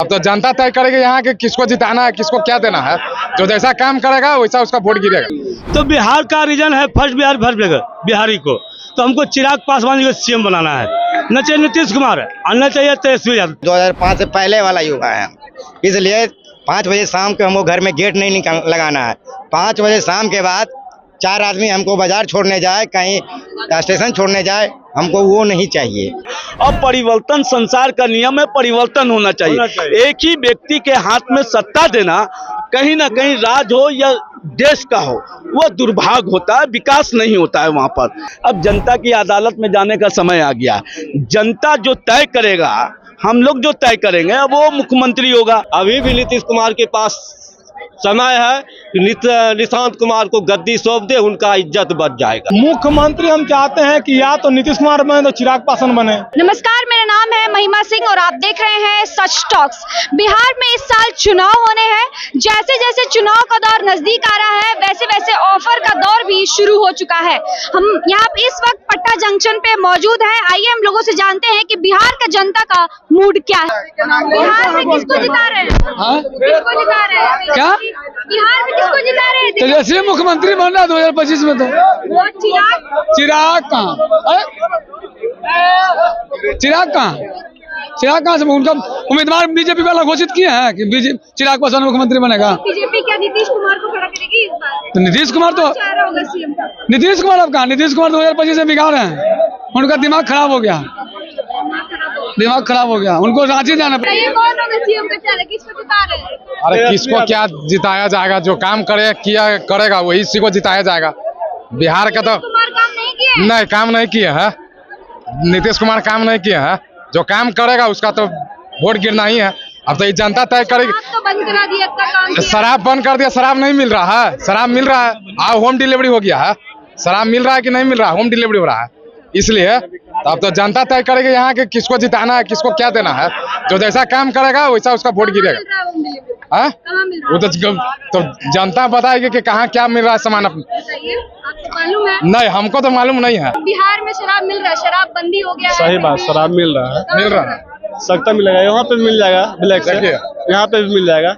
तो जनता तय करेगी यहाँ के किसको जिताना है, किसको क्या देना है। जो जैसा काम करेगा वैसा उसका वोट गिरेगा। तो बिहार का रीजन है फर्स्ट बिहार बिहारी को, तो हमको चिराग पासवान को सीएम बनाना है, न चाहिए नीतीश कुमार और न चाहिए तेजस्वी यादव। 2005 से पहले वाला युवा है, इसलिए 5 बजे शाम को हमको घर में गेट नहीं लगाना है। 5 बजे शाम के बाद 4 आदमी हमको बाजार छोड़ने जाए, कहीं स्टेशन छोड़ने जाए, हमको वो नहीं चाहिए। अब परिवर्तन संसार का नियम है, परिवर्तन होना चाहिए। एक ही व्यक्ति के हाथ में सत्ता देना, कहीं ना कहीं राज हो या देश का हो, वो दुर्भाग्य होता है, विकास नहीं होता है वहां पर। अब जनता की अदालत में जाने का समय आ गया। जनता जो तय करेगा, हम लोग जो तय करेंगे, अब वो मुख्यमंत्री होगा। अभी भी नीतीश कुमार के पास समय है कि निशांत कुमार को गद्दी सौंप दे, उनका इज्जत बच जाएगा। मुख्यमंत्री हम चाहते हैं कि या तो नीतीश कुमार बने तो चिराग पासवान बने। नमस्कार, मेरा नाम है महिमा सिंह और आप देख रहे हैं सच टॉक्स। बिहार में इस साल चुनाव होने हैं। जैसे जैसे चुनाव का दौर नजदीक आ रहा है, वैसे वैसे ऑफर का दौर भी शुरू हो चुका है। हम यहाँ इस वक्त पट्टा जंक्शन पे मौजूद है। आइए हम लोगों से जानते हैं कि बिहार का जनता का मूड क्या है। बिहार में किसको जिता रहे हैं? किसको जिता रहे हैं? क्या बिहार में किसको जिता रहे हैं? तेजस्वी मुख्यमंत्री बन रहा है 2025 में। तो चिराग कहाँ से? उनका उम्मीदवार बीजेपी वाला घोषित किए हैं कि चिराग पासवान मुख्यमंत्री बनेगा। बीजेपी क्या नीतीश कुमार को खड़ा करेगी इस बार? तो नीतीश कुमार तो नीतीश कुमार अब कहाँ? नीतीश कुमार 2025 में बिगाड़ रहे हैं। उनका दिमाग खराब हो गया, उनको रांची जाना पड़ेगा। कौन होगा सीएम का चेहरा? किसको जिता रहे हैं? अरे किसको क्या जिताया जाएगा? जो काम करेगा वही इसी को जिताया जाएगा। बिहार का तो काम नहीं किया, नहीं काम नहीं किया है। नीतीश कुमार काम नहीं किया है। जो काम करेगा उसका तो वोट गिरना ही है। अब तो ये जनता तय करेगी। तो बंद करा दिया, काम किया। शराब बंद कर दिया, शराब नहीं मिल रहा है। शराब मिल रहा है, होम डिलीवरी हो गया है। शराब मिल रहा है कि नहीं मिल रहा है? होम डिलीवरी हो रहा है। इसलिए अब तो जनता तय करेगी यहाँ के किसको जिताना है, किसको क्या देना है। जो जैसा काम करेगा वैसा उसका वोट गिरेगा। वो तो जनता बताएगी कि कहाँ क्या मिल रहा है सामान। आपको मालूम है? नहीं, हमको तो मालूम नहीं है। बिहार में शराब मिल रहा है, शराब बंदी हो गया है। सही बात, शराब मिल रहा है। सख्ता मिलेगा, यहाँ पे भी मिल जाएगा, ब्लैक से यहाँ पे भी मिल जाएगा,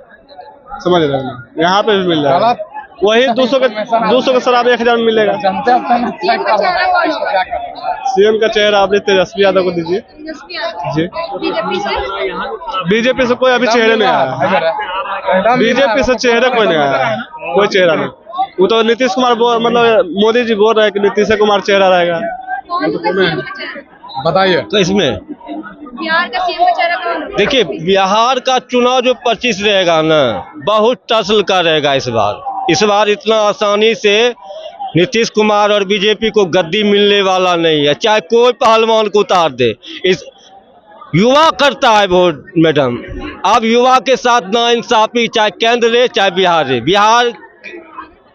समझ रहे हैं? यहाँ पे भी मिल जाएगा। वही 200 का शराब 1000 में मिलेगा। सीएम का चेहरा आप तेजस्वी यादव को दीजिए जी। बीजेपी से कोई अभी चेहरे नहीं आया। बीजेपी से चेहरे कोई नहीं आया, कोई चेहरा नहीं। वो तो नीतीश कुमार मतलब मोदी जी बोल रहे हैं कि नीतीश कुमार चेहरा रहेगा। बताइए तो इसमें बिहार का सीएम का चेहरा कौन है? देखिए, बिहार का चुनाव जो 25 रहेगा ना, बहुत टसल का रहेगा इस बार इतना आसानी से नीतीश कुमार और बीजेपी को गद्दी मिलने वाला नहीं है, चाहे कोई पहलवान को उतार दे। इस युवा करता है वोट मैडम। अब युवा के साथ नाइंसाफी, चाहे केंद्र रहे चाहे बिहार रहे, बिहार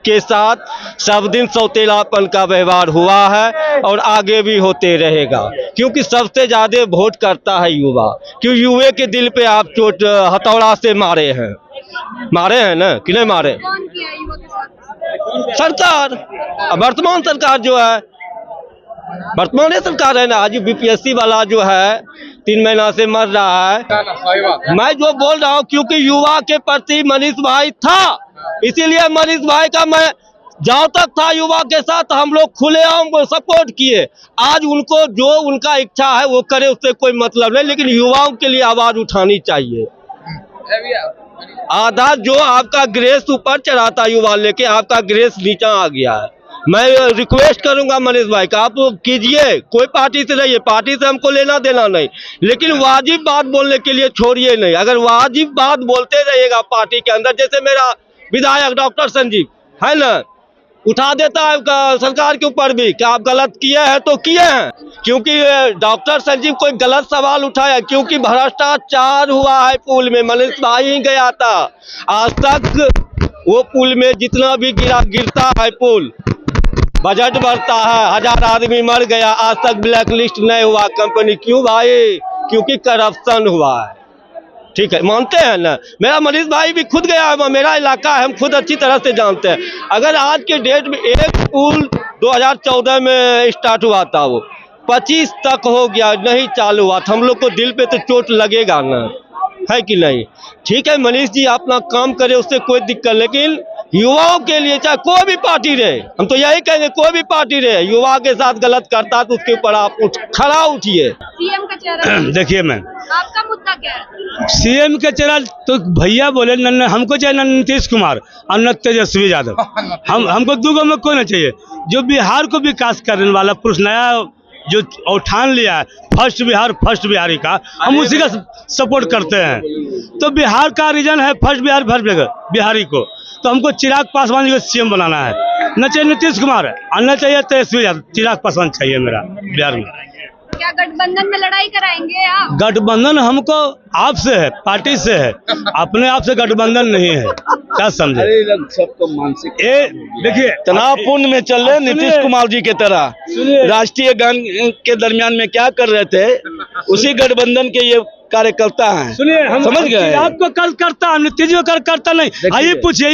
के साथ सब दिन सौतेलापन का व्यवहार हुआ है और आगे भी होते रहेगा, क्योंकि सबसे ज्यादा वोट करता है युवा। क्यों? युवा के दिल पे आप चोट हथौड़ा से मारे हैं ना कि नहीं मारे? कौन किया युवा के साथ? सरकार, वर्तमान सरकार जो है, वर्तमान सरकार है ना। आज बीपीएससी वाला जो है 3 महीना से मर रहा है। मैं जो बोल रहा हूँ क्योंकि युवा के प्रति मनीष भाई था, इसीलिए मनीष भाई का मैं जहाँ तक था युवा के साथ हम लोग खुलेआम सपोर्ट किए। आज उनको जो उनका इच्छा है वो करे, उससे कोई मतलब नहीं, लेकिन युवाओं के लिए आवाज उठानी चाहिए। आधा जो आपका ग्रेस ऊपर चढ़ा था युवा लेके, आपका ग्रेस नीचा आ गया है। मैं रिक्वेस्ट करूंगा मनीष भाई का, आप कीजिए, कोई पार्टी से रहिए, पार्टी से हमको लेना देना नहीं, लेकिन वाजिब बात बोलने के लिए छोड़िए नहीं। अगर वाजिब बात बोलते रहिएगा पार्टी के अंदर, जैसे मेरा विधायक डॉक्टर संजीव है ना, उठा देता है सरकार के ऊपर भी कि आप गलत किए हैं तो किए हैं, क्योंकि डॉक्टर संजीव कोई गलत सवाल उठाया, क्योंकि भ्रष्टाचार हुआ है पुल में। मनीष भाई ही गया था, आज तक वो पुल में जितना भी गिरता है पुल, बजट बढ़ता है, 1000 आदमी मर गया, आज तक ब्लैक लिस्ट नहीं हुआ कंपनी। क्यों भाई? क्योंकि करप्शन हुआ है। ठीक है, मानते हैं ना? मेरा मनीष भाई भी खुद गया है, मेरा इलाका है, हम खुद अच्छी तरह से जानते हैं। अगर आज के डेट में एक पुल 2014 में स्टार्ट हुआ था, वो 25 तक हो गया, नहीं चालू हुआ, हम लोग को दिल पे तो चोट लगेगा ना। है कि नहीं? ठीक है, मनीष जी अपना काम करे, उससे कोई दिक्कत, लेकिन युवाओं के लिए चाहे कोई भी पार्टी रहे, हम तो यही कहेंगे कोई भी पार्टी रहे, युवा के साथ गलत करता है तो उसके ऊपर आप खड़ा उठिए। सीएम का चेहरा देखिए मैम, आपका मुद्दा क्या है? सीएम के चेहरा तो भैया बोले हमको चाहिए न नीतीश कुमार और न तेजस्वी यादव। हमको दो में कोई नहीं चाहिए। जो बिहार को विकास करने वाला पुरुष नया जो उठान लिया है, फर्स्ट बिहारी का, हम उसी का सपोर्ट करते हैं। तो बिहार का रीजन है फर्स्ट बिहारी को, तो हमको चिराग पासवान जी को सीएम बनाना है। न चाहिए नीतीश कुमार और न चाहिए तेजस्वी यादव, चिराग पासवान चाहिए मेरा बिहार में। क्या गठबंधन में लड़ाई कराएंगे आप? गठबंधन हमको आपसे है, पार्टी से है, अपने आप से गठबंधन नहीं है। क्या समझे? सबको मानसिक देखिए तनावपूर्ण में चल रहे नीतीश कुमार जी के तरह राष्ट्रीय गान के दरमियान में क्या कर रहे थे, उसी गठबंधन के ये कार्यकर्ता हैं। सुनिए, हम समझ गए? आपको कल करता है, नीतीश को करता नहीं। आइए पूछिए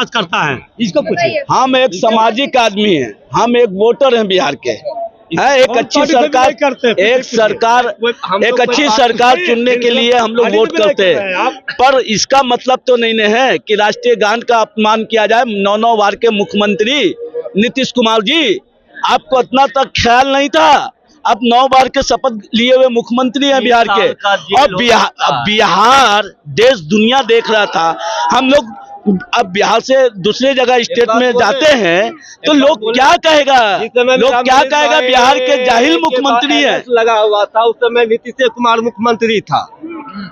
करता है, इसको पूछिए। हम एक सामाजिक आदमी हैं, हम एक वोटर हैं बिहार के, है एक अच्छी सरकार चुनने के लिए हम लोग वोट करते हैं। पर इसका मतलब तो नहीं है कि राष्ट्रीय गान का अपमान किया जाए। 9 बार के मुख्यमंत्री नीतीश कुमार जी, आपको इतना तक ख्याल नहीं था। अब 9 बार के शपथ लिए हुए मुख्यमंत्री हैं बिहार के, और बिहार देश दुनिया देख रहा था। हम लोग अब बिहार से दूसरे जगह स्टेट में जाते हैं तो लोग क्या कहेगा, बिहार के जाहिल मुख्यमंत्री है। लगा हुआ था उस समय नीतीश कुमार मुख्यमंत्री था,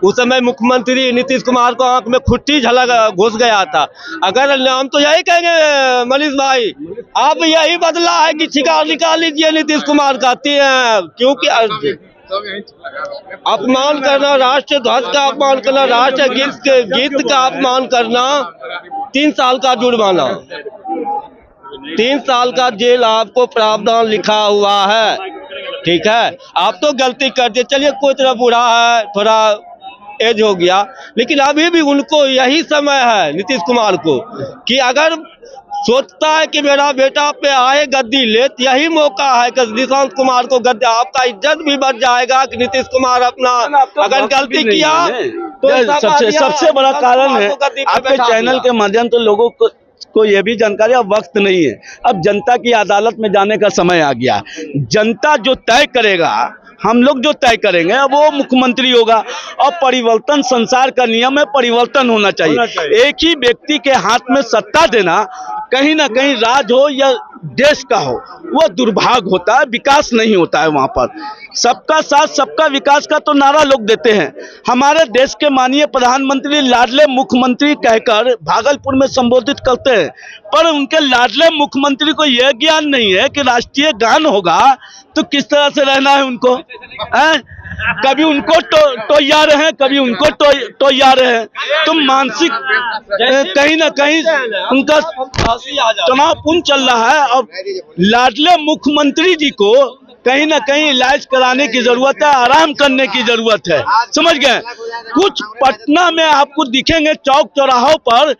उस समय मुख्यमंत्री नीतीश कुमार को आंख में खुट्टी झलक घुस गया था। अगर हम तो यही कहेंगे मनीष भाई, आप यही बदला है कि शिकार निकाल लीजिए नीतीश कुमार का, क्योंकि अपमान करना, राष्ट्र ध्वज का अपमान करना, राष्ट्र गीत का अपमान करना, 3 साल का जुर्माना, 3 साल का जेल आपको प्रावधान लिखा हुआ है। ठीक है, आप तो गलती कर दिए, चलिए कोई तरह बूढ़ा है, थोड़ा एज हो गया, लेकिन अभी भी उनको यही समय है नीतीश कुमार को कि अगर सोचता है कि मेरा बेटा पे आए गद्दी ले, यही मौका है कि निशांत कुमार को गद्दी, आपका इज्जत भी बढ़ जाएगा कि नीतीश कुमार अपना अगर गलती किया तो सबसे बड़ा कारण है आपके चैनल के माध्यम से लोगों को ये भी जानकारी, अब वक्त नहीं है, अब जनता की अदालत में जाने का समय आ गया। जनता जो तय करेगा, हम लोग जो तय करेंगे, अब वो मुख्यमंत्री होगा। और परिवर्तन संसार का नियम है, परिवर्तन होना चाहिए। एक ही व्यक्ति के हाथ में सत्ता देना, कहीं ना कहीं राज हो या देश का हो, वो दुर्भाग्य होता है, विकास नहीं होता है वहां पर। सबका साथ सबका विकास का तो नारा लोग देते हैं। हमारे देश के माननीय प्रधानमंत्री लाडले मुख्यमंत्री कहकर भागलपुर में संबोधित करते हैं, पर उनके लाडले मुख्यमंत्री को यह ज्ञान नहीं है कि राष्ट्रीय गान होगा तो किस तरह से रहना है उनको। कभी उनको टोया रहे हैं, कभी उनको टोया रहे हैं, तो मानसिक कहीं ना कहीं उनका तनावपूर्ण चल रहा है। और लाडले मुख्यमंत्री जी को कहीं ना कहीं इलाज कराने की जरूरत है, आराम करने की जरूरत है, समझ गए? कुछ पटना में आपको दिखेंगे चौक चौराहों पर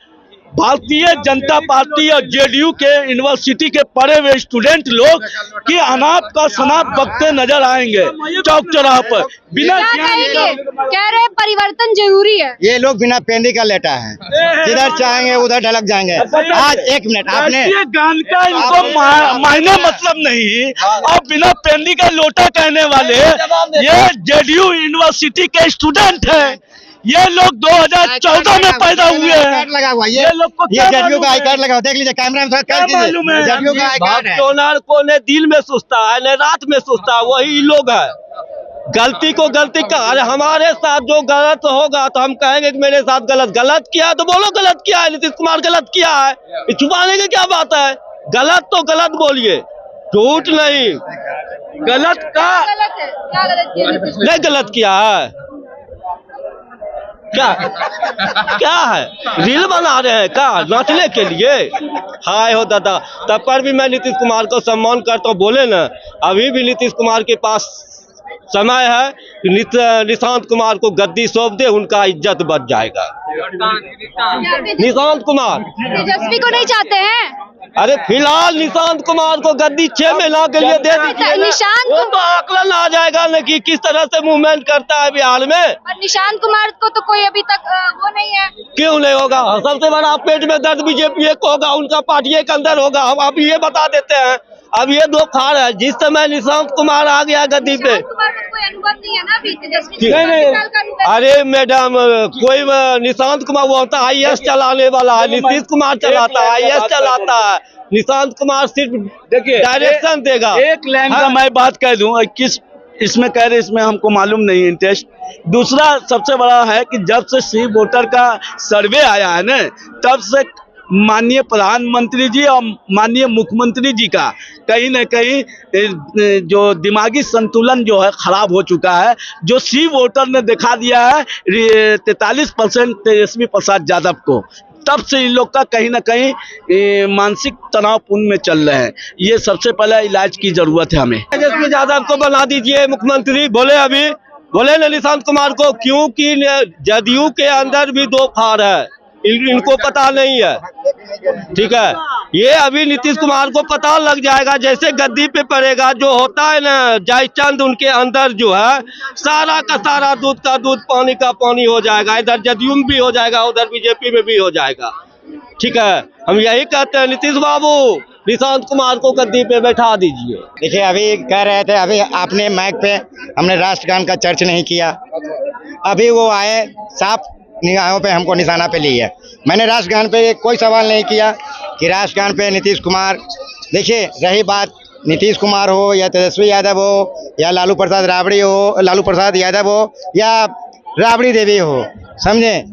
भारतीय जनता पार्टी और जेडीयू के यूनिवर्सिटी के पढ़े हुए स्टूडेंट लोग कि अनाप का शनाप बकते नजर आएंगे चौक चौराहे पर। बिना कह रहे परिवर्तन जरूरी है। ये लोग बिना पेंदी का लेटा है, जिधर चाहेंगे उधर ढलक जाएंगे। आज 1 मिनट, आपने गान का इनको मायने मतलब नहीं, और बिना पेंदी का लोटा कहने वाले ये जेडीयू यूनिवर्सिटी के स्टूडेंट हैं। ये लोग 2014 में पैदा हुए हैं। लगा हुआ ये लोग को ये जेडीयू का आई कार्ड लगा हुआ, देख लीजिए कैमरा में, जेडीयू का आई कार्ड है। को ने दिल में सोचता है, न रात में सोचता है, वही लोग है। गलती को गलती का, अरे हमारे साथ जो गलत होगा तो हम कहेंगे कि मेरे साथ गलत किया, तो बोलो गलत किया है, नीतीश कुमार गलत किया है, छुपाने की क्या बात है? गलत तो गलत बोलिए, झूठ नहीं। गलत का नहीं गलत किया है, क्या है? रील बना रहे हैं क्या नाचने के लिए? हाय हो दादा, तब पर भी मैं नीतीश कुमार को सम्मान करता हूँ। बोले ना, अभी भी नीतीश कुमार के पास समय है कि निशांत कुमार को गद्दी सौंप दे, उनका इज्जत बढ़ जाएगा। निशांत कुमार। तेजस्वी को नहीं चाहते हैं? अरे फिलहाल निशांत कुमार को गद्दी 6 महीना के लिए दे दीजिए। निशांत वो तो आकलन आ जाएगा न कि किस तरह से मूवमेंट करता है बिहार में। और निशांत कुमार को तो कोई अभी तक वो नहीं है। क्यों नहीं होगा? सबसे बड़ा पेट में दर्द बीजेपी को होगा, उनका पार्टी के अंदर होगा। हम अब ये बता देते हैं, अब ये दो खार है। जिस समय निशांत कुमार आ गया गद्दी पे, निशांत कुमार को कोई अनुभव नहीं है ना अभी तेजस्वी? नहीं, अरे मैडम, कोई निशांत कुमार वो होता है IAS चलाने वाला है, नीतीश कुमार चलाता है, IAS चलाता है। निशांत कुमार सिर्फ देखिए डायरेक्शन देगा। एक लाइन का मैं बात कह दूं, किस इसमें कह रहे इसमें हमको मालूम नहीं इंटरेस्ट। दूसरा सबसे बड़ा है कि जब से सी वोटर का सर्वे आया है ना, तब से माननीय प्रधानमंत्री जी और माननीय मुख्यमंत्री जी का कहीं न कहीं जो दिमागी संतुलन जो है खराब हो चुका है। जो सी वोटर ने दिखा दिया है 43% तेजस्वी प्रसाद यादव को, तब से इन लोग का कहीं ना कहीं मानसिक तनावपूर्ण में चल रहे हैं। ये सबसे पहले इलाज की जरूरत है हमें। तेजस्वी यादव को बना दीजिए मुख्यमंत्री। बोले न निशांत कुमार को, क्योंकि जदयू के अंदर भी दो खार है, इनको पता नहीं है। ठीक है, ये अभी नीतीश कुमार को पता लग जाएगा जैसे गद्दी पे पड़ेगा। जो होता है ना जयचंद, उनके अंदर जो है सारा का सारा दूध का दूध पानी का पानी हो जाएगा। इधर जदयू में भी हो जाएगा, उधर बीजेपी में भी हो जाएगा। ठीक है, हम यही कहते हैं नीतीश बाबू, निशांत कुमार को गद्दी पे बैठा दीजिए। देखिए अभी कह रहे थे, अभी आपने माइक पे हमने राष्ट्रगान का चर्च नहीं किया। अभी वो आए साफ निगाहों पे हमको निशाना पे ली है। मैंने राष्ट्रगान पे कोई सवाल नहीं किया कि राष्ट्रगान पे नीतीश कुमार। देखिए रही बात नीतीश कुमार हो या तेजस्वी यादव हो या लालू प्रसाद यादव हो या राबड़ी देवी हो, समझे,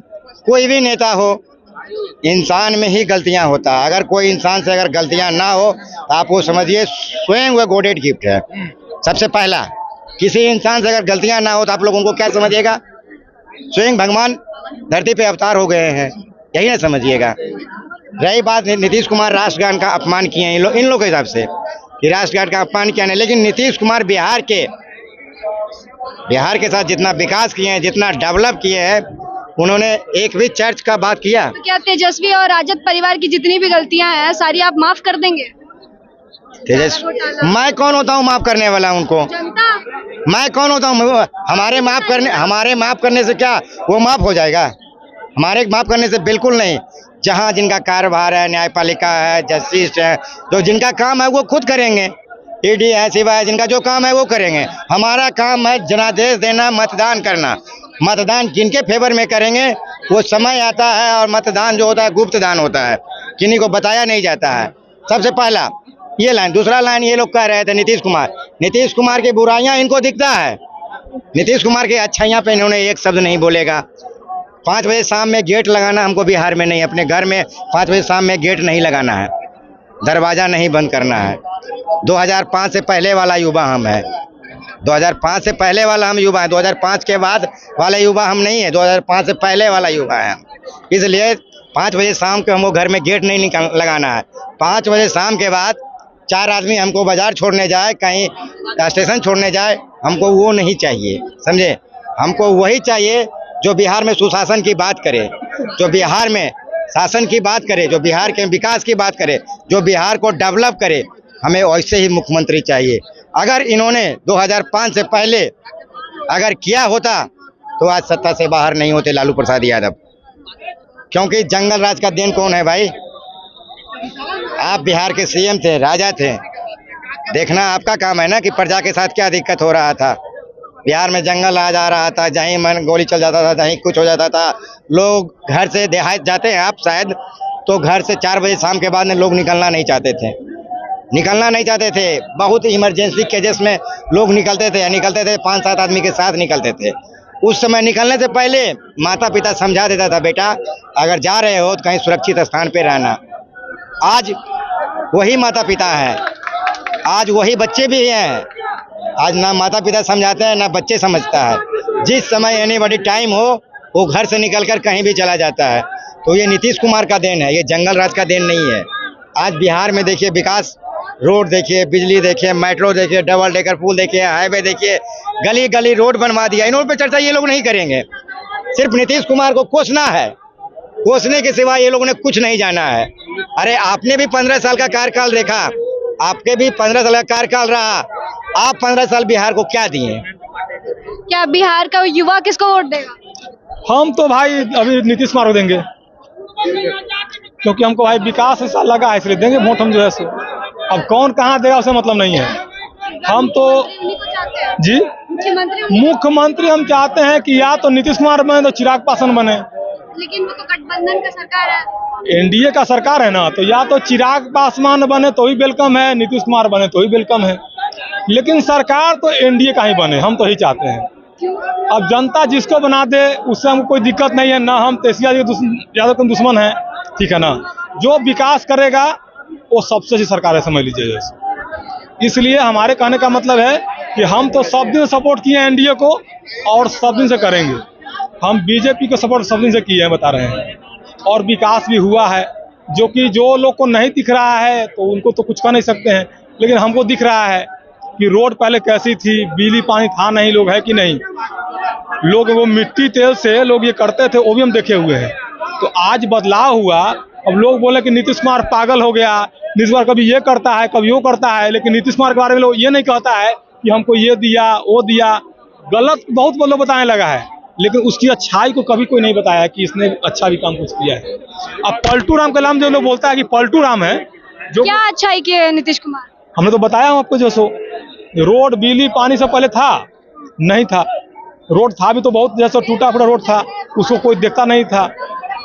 कोई भी नेता हो, इंसान में ही गलतियां होता है। अगर कोई इंसान से अगर गलतियां ना हो तो आप वो समझिए स्वयं वह गॉडेड गिफ्ट है। सबसे पहला, किसी इंसान से अगर गलतियां ना हो तो आप लोग उनको क्या समझिएगा? स्वयं भगवान धरती पे अवतार हो गए हैं, यही ना समझिएगा। रही बात नीतीश कुमार राष्ट्रगान का अपमान किए हैं इन लोग के हिसाब से कि राष्ट्रगान का अपमान किया नहीं, लेकिन नीतीश कुमार बिहार के साथ जितना विकास किए हैं, जितना डेवलप किए हैं, उन्होंने एक भी चर्च का बात किया। तो क्या तेजस्वी और राजद परिवार की जितनी भी गलतियां हैं सारी आप माफ कर देंगे? मैं कौन होता हूँ माफ करने वाला उनको? जनता? मैं कौन होता हूँ? हमारे माफ करने से क्या वो माफ हो जाएगा? हमारे माफ करने से बिल्कुल नहीं। जहाँ जिनका कार्यभार है, न्यायपालिका है, जस्टिस है, तो जिनका काम है वो खुद करेंगे। ईडी है, सिवाय जिनका जो काम है वो करेंगे। हमारा काम है जनादेश देना, मतदान करना। मतदान जिनके फेवर में करेंगे, वो समय आता है और मतदान जो होता है गुप्त दान होता है, किन्हीं को बताया नहीं जाता है। सबसे पहला ये लाइन। दूसरा लाइन ये लोग कह रहे थे नीतीश कुमार की बुराइयां इनको दिखता है, नीतीश कुमार की अच्छाइयां पे इन्होंने एक शब्द नहीं बोलेगा। 5 बजे शाम में गेट लगाना हमको बिहार में नहीं, अपने घर में 5 बजे शाम में गेट नहीं लगाना है, दरवाजा नहीं बंद करना है। 2005 से पहले वाला युवा हम है, 2005 से पहले वाला हम युवा है, 2005 के बाद वाला युवा हम नहीं है, 2005 से पहले वाला युवा है। इसलिए 5 बजे शाम को हमको घर में गेट नहीं लगाना है। 5 बजे शाम के बाद 4 आदमी हमको बाजार छोड़ने जाए, कहीं स्टेशन छोड़ने जाए, हमको वो नहीं चाहिए, समझे। हमको वही चाहिए जो बिहार में सुशासन की बात करे, जो बिहार में शासन की बात करे, जो बिहार के विकास की बात करे, जो बिहार को डेवलप करे। हमें वैसे ही मुख्यमंत्री चाहिए। अगर इन्होंने 2005 से पहले अगर किया होता तो आज सत्ता से बाहर नहीं होते लालू प्रसाद यादव। क्योंकि जंगल राज का देन कौन है भाई? आप बिहार के सीएम थे, राजा थे, देखना आपका काम है ना कि प्रजा के साथ क्या दिक्कत हो रहा था। बिहार में जंगल आ जा रहा था, जहीं मन गोली चल जाता था, जहीं कुछ हो जाता था। लोग घर से देहात जाते हैं आप शायद, तो घर से 4 बजे शाम के बाद में लोग निकलना नहीं चाहते थे। बहुत इमरजेंसी केसेस में लोग निकलते थे 5-7 आदमी के साथ निकलते थे। उस समय निकलने से पहले माता पिता समझा देता था, बेटा अगर जा रहे हो तो कहीं सुरक्षित स्थान पे रहना। आज वही माता पिता हैं, आज वही बच्चे भी हैं। आज ना माता पिता समझाते हैं ना बच्चे समझता है। जिस समय एनीबॉडी टाइम हो वो घर से निकलकर कहीं भी चला जाता है। तो ये नीतीश कुमार का देन है, ये जंगल राज का देन नहीं है। आज बिहार में देखिए विकास, रोड देखिए, बिजली देखिए, मेट्रो देखिए, डबल डेकर पुल देखिए, हाईवे देखिए, गली गली रोड बनवा दिया। इन पे चर्चा ये लोग नहीं करेंगे। सिर्फ नीतीश कुमार को कोसना है, कोसने के सिवा ये लोगों ने कुछ नहीं जाना है। अरे आपने भी 15 साल का कार्यकाल देखा, आपके भी 15 साल का कार्यकाल रहा, आप 15 साल बिहार को क्या दिए? क्या बिहार का युवा किसको वोट देगा? हम तो भाई अभी नीतीश कुमार को देंगे, क्योंकि हमको भाई विकास ऐसा लगा है, इसलिए देंगे वोट हम जो है सो। अब कौन कहाँ देगा उसे मतलब नहीं है। हम तो जी मुख्यमंत्री हम चाहते हैं कि या तो नीतीश कुमार बने तो चिराग पासवान बने। लेकिन वो तो गठबंधन का सरकार है, एनडीए का सरकार है ना, तो या तो चिराग पासवान बने तो ही वेलकम है, नीतीश कुमार बने तो ही वेलकम है, लेकिन सरकार तो एनडीए का ही बने, हम तो ही चाहते हैं। अब जनता जिसको बना दे उससे हमको कोई दिक्कत नहीं है ना, हम तेजस्वी यादव के दुश्मन हैं, ठीक है ना। जो विकास करेगा वो सबसे अच्छी सरकार है, समझ लीजिए। इसलिए हमारे कहने का मतलब है कि हम तो सब दिन सपोर्ट किए हैं एनडीए को और सब दिन से करेंगे। हम बीजेपी को सपोर्ट सब दिन से किए हैं, बता रहे हैं, और विकास भी हुआ है, जो कि जो लोग को नहीं दिख रहा है तो उनको तो कुछ कर नहीं सकते हैं, लेकिन हमको दिख रहा है कि रोड पहले कैसी थी, बिजली पानी था नहीं, लोग है कि नहीं, लोग वो मिट्टी तेल से लोग ये करते थे, वो भी हम देखे हुए हैं। तो आज बदलाव हुआ। अब लोग बोले कि नीतीश कुमार पागल हो गया, नीतीश कुमार कभी ये करता है कभी वो करता है, लेकिन नीतीश कुमार के बारे में लोग ये नहीं कहता है कि हमको ये दिया वो दिया। गलत बहुत लोग बताने लगा है, लेकिन उसकी अच्छाई को कभी कोई नहीं बताया कि इसने अच्छा भी काम कुछ किया है। अब पलटू राम का नाम जो लोग बोलता है कि पलटू राम है, जो क्या अच्छाई की है नीतीश कुमार? हमने तो बताया हूं आपको, जो सो रोड बिजली पानी से पहले था नहीं था, रोड था भी तो बहुत जैसा टूटा फूटा रोड था, उसको कोई देखता नहीं था।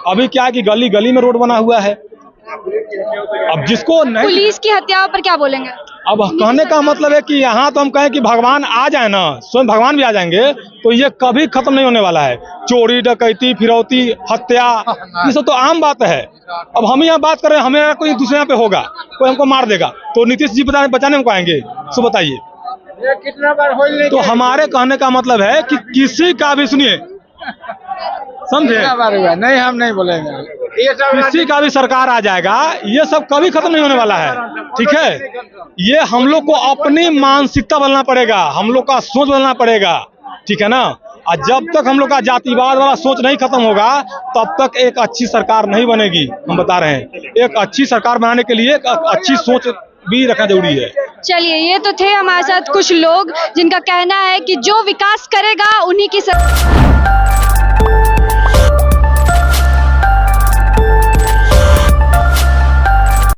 अभी क्या है कि गली गली में रोड बना हुआ है। अब जिसको नहीं, पुलिस की हत्याओं पर क्या बोलेंगे? अब कहने का मतलब है कि यहाँ तो हम कहें कि भगवान आ जाए ना, स्वयं भगवान भी आ जाएंगे तो ये कभी खत्म नहीं होने वाला है। चोरी डकैती फिरौती हत्या ये सब तो आम बात है। अब हम यहाँ बात कर रहे हैं, हमें कोई दूसरे यहाँ पे होगा, कोई हमको मार देगा तो नीतीश जी बचाने हमको आएंगे? सो बताइए। तो हमारे कहने का मतलब है कि किसी का भी, सुनिए समझे, नहीं हम नहीं बोलेंगे, किसी का भी सरकार आ जाएगा, ये सब कभी खत्म नहीं होने वाला है, ठीक है। ये हम लोग को अपनी मानसिकता बदलना पड़ेगा, हम लोग का सोच बदलना पड़ेगा, ठीक है ना। और जब तक हम लोग का जातिवाद वाला सोच नहीं खत्म होगा तब तक एक अच्छी सरकार नहीं बनेगी। हम बता रहे हैं, एक अच्छी सरकार बनाने के लिए एक अच्छी सोच भी रखना जरूरी है। चलिए, ये तो थे हमारे साथ कुछ लोग जिनका कहना है कि जो विकास करेगा उन्हीं की